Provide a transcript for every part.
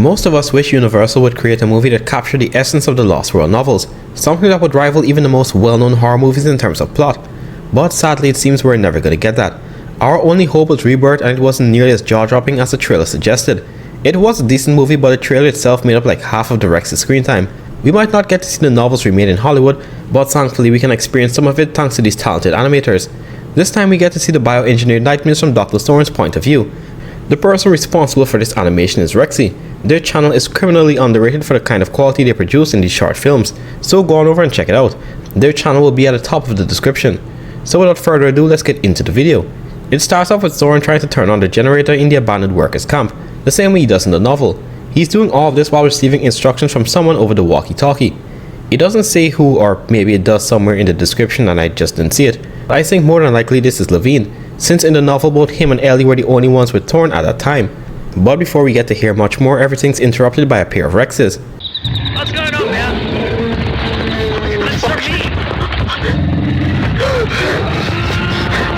Most of us wish Universal would create a movie that captured the essence of the Lost World novels, something that would rival even the most well-known horror movies in terms of plot. But sadly it seems we're never going to get that. Our only hope was Rebirth, and it wasn't nearly as jaw-dropping as the trailer suggested. It was a decent movie, but the trailer itself made up like half of the Rex's screen time. We might not get to see the novels remade in Hollywood, but thankfully we can experience some of it thanks to these talented animators. This time we get to see the bioengineered nightmares from Dr. Thorne's point of view. The person responsible for this animation is Rexy. Their channel is criminally underrated for the kind of quality they produce in these short films, so go on over and check it out. Their channel will be at the top of the description. So without further ado, let's get into the video. It starts off with Thorne trying to turn on the generator in the abandoned workers' camp, the same way he does in the novel. He's doing all of this while receiving instructions from someone over the walkie-talkie. It doesn't say who, or maybe it does somewhere in the description and I just didn't see it. But I think more than likely this is Levine, since in the novel both him and Ellie were the only ones with Thorne at that time. But before we get to hear much more, everything's interrupted by a pair of Rexes. What's going on, man? Let's start me.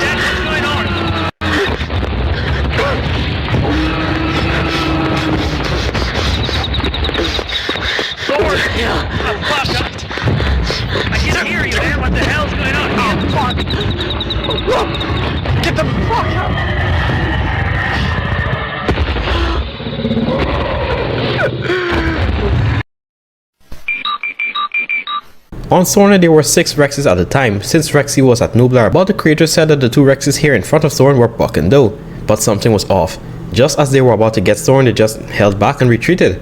Dad, what's going on? Thorne! Fuck! I can't hear you, man. What the hell's going on? Oh, fuck! Get the fuck out! On Sorna there were 6 Rexes at the time, since Rexy was at Nublar, but the creator said that the 2 Rexes here in front of Thorne were Buck and Doe. But something was off. Just as they were about to get Thorne, they just held back and retreated.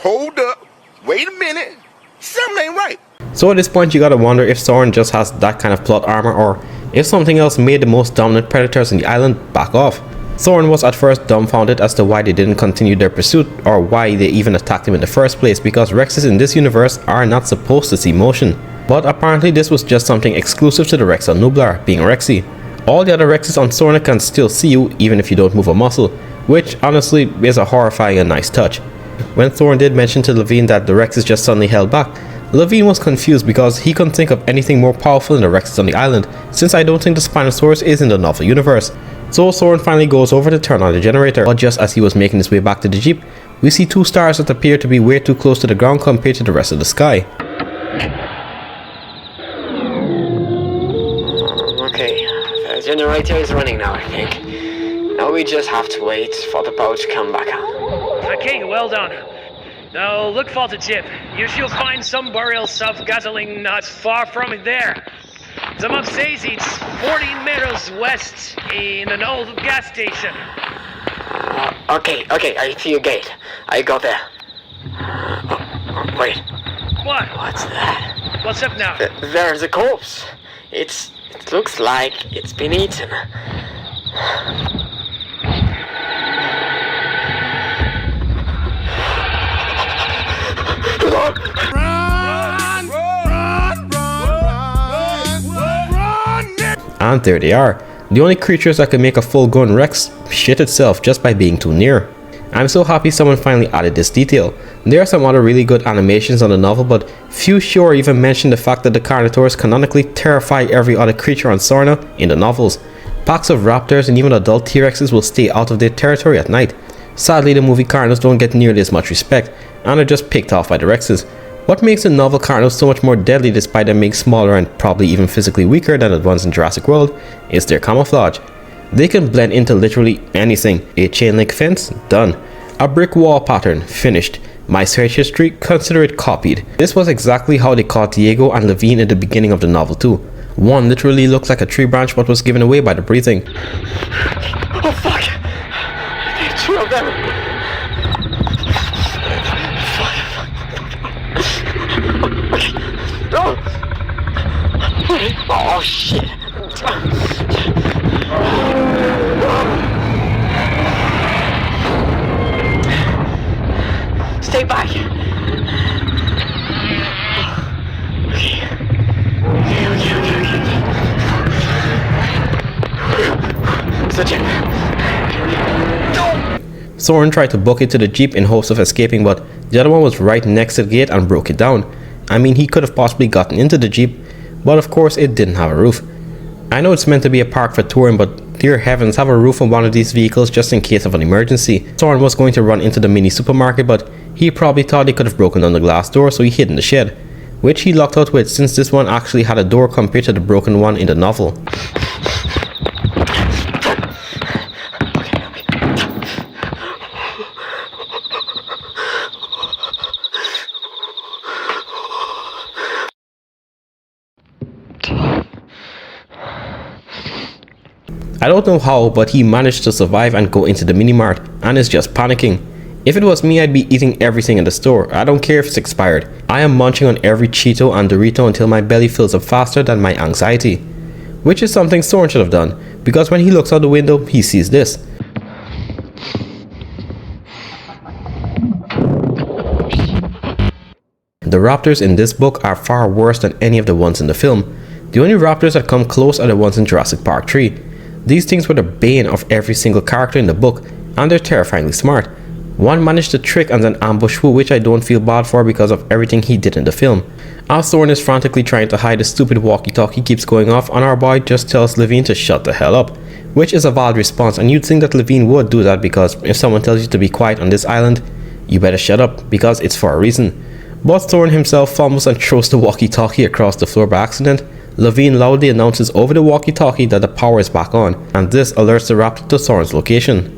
Hold up, wait a minute, something ain't right. So at this point you gotta wonder if Thorne just has that kind of plot armor, or if something else made the most dominant predators on the island back off. Thorne was at first dumbfounded as to why they didn't continue their pursuit, or why they even attacked him in the first place, because Rexes in this universe are not supposed to see motion. But apparently this was just something exclusive to the Rex on Nublar, being Rexy. All the other Rexes on Sorna can still see you even if you don't move a muscle, which honestly is a horrifying and nice touch. When Thorne did mention to Levine that the Rexes just suddenly held back, Levine was confused because he couldn't think of anything more powerful than the Rexes on the island, since I don't think the Spinosaurus is in the novel universe. So Thorne finally goes over to turn on the generator, but just as he was making his way back to the jeep, we see 2 stars that appear to be way too close to the ground compared to the rest of the sky. Okay, the generator is running now, I think. Now we just have to wait for the power to come back on. Okay, well done. Now look for the jeep. You should find some burial self-gasoline not far from it there. The map says it's 14 meters west in an old gas station. Okay, I see a gate. I got there. Wait. What? What's that? What's up now? There's a corpse. It looks like it's been eaten. And there they are. The only creatures that can make a full-grown Rex shit itself just by being too near. I'm so happy someone finally added this detail. There are some other really good animations on the novel, but few sure even mention the fact that the Carnotaurus canonically terrify every other creature on Sorna in the novels. Packs of raptors and even adult T-Rexes will stay out of their territory at night. Sadly, the movie Carnos don't get nearly as much respect, and are just picked off by the Rexes. What makes the novel Carnos so much more deadly despite them being smaller and probably even physically weaker than the ones in Jurassic World is their camouflage. They can blend into literally anything. A chain link fence? Done. A brick wall pattern? Finished. My search history? Consider it copied. This was exactly how they caught Diego and Levine in the beginning of the novel too. One literally looked like a tree branch but was given away by the breathing. Oh fuck! There are 2 of them! Oh shit! Stay back! Okay. Soren tried to book it to the jeep in hopes of escaping, but the other one was right next to the gate and broke it down. I mean, he could have possibly gotten into the jeep, but of course it didn't have a roof. I know it's meant to be a park for touring, but dear heavens, have a roof on one of these vehicles just in case of an emergency. Soren was going to run into the mini supermarket, but he probably thought he could have broken down the glass door, so he hid in the shed, which he locked out with, since this one actually had a door compared to the broken one in the novel. I don't know how, but he managed to survive and go into the mini-mart and is just panicking. If it was me, I'd be eating everything in the store. I don't care if it's expired. I am munching on every Cheeto and Dorito until my belly fills up faster than my anxiety. Which is something Soren should have done, because when he looks out the window, he sees this. The raptors in this book are far worse than any of the ones in the film. The only raptors that come close are the ones in Jurassic Park 3. These things were the bane of every single character in the book, and they're terrifyingly smart. One managed to trick and then ambush Wu, which I don't feel bad for because of everything he did in the film. As Soren is frantically trying to hide, the stupid walkie-talkie keeps going off, and our boy just tells Levine to shut the hell up, which is a valid response, and you'd think that Levine would do that, because if someone tells you to be quiet on this island, you better shut up, because it's for a reason. But Soren himself fumbles and throws the walkie-talkie across the floor by accident. Levine loudly announces over the walkie-talkie that the power is back on, and this alerts the Raptor to Soren's location.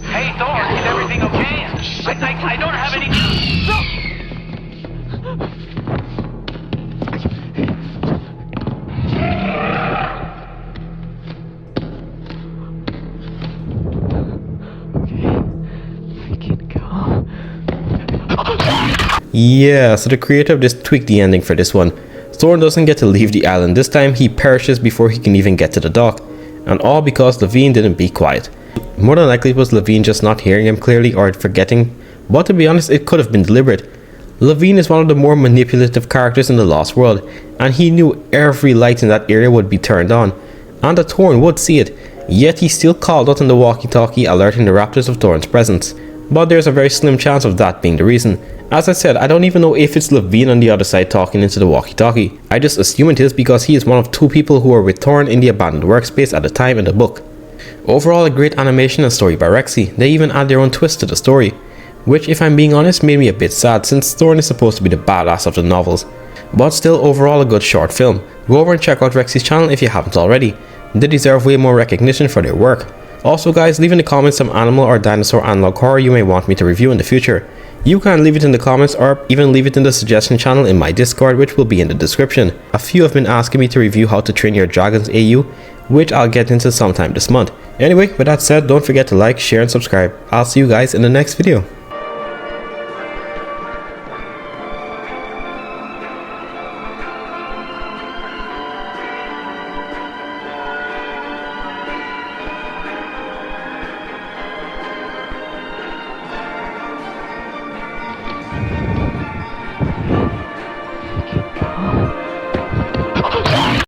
Hey, Thor, is everything okay? I don't have any... Yeah, so the creator of this tweaked the ending for this one. Soren doesn't get to leave the island. This time he perishes before he can even get to the dock. And all because Levine didn't be quiet. More than likely it was Levine just not hearing him clearly or forgetting. But to be honest, it could have been deliberate. Levine is one of the more manipulative characters in the Lost World, and he knew every light in that area would be turned on, and that Thorin would see it, yet he still called out on the walkie-talkie alerting the raptors of Thorin's presence. But there's a very slim chance of that being the reason. As I said, I don't even know if it's Levine on the other side talking into the walkie-talkie. I just assume it is because he is one of two people who were with Thorin in the abandoned workspace at the time in the book. Overall, a great animation and story by Rexy. They even add their own twist to the story, which, if I'm being honest, made me a bit sad since Thorin is supposed to be the badass of the novels. But still, overall a good short film. Go over and check out Rexy's channel if you haven't already. They deserve way more recognition for their work. Also guys, leave in the comments some animal or dinosaur analog horror you may want me to review in the future. You can leave it in the comments or even leave it in the suggestion channel in my Discord, which will be in the description. A few have been asking me to review How to Train Your Dragons AU, which I'll get into sometime this month. Anyway, with that said, don't forget to like, share and subscribe. I'll see you guys in the next video.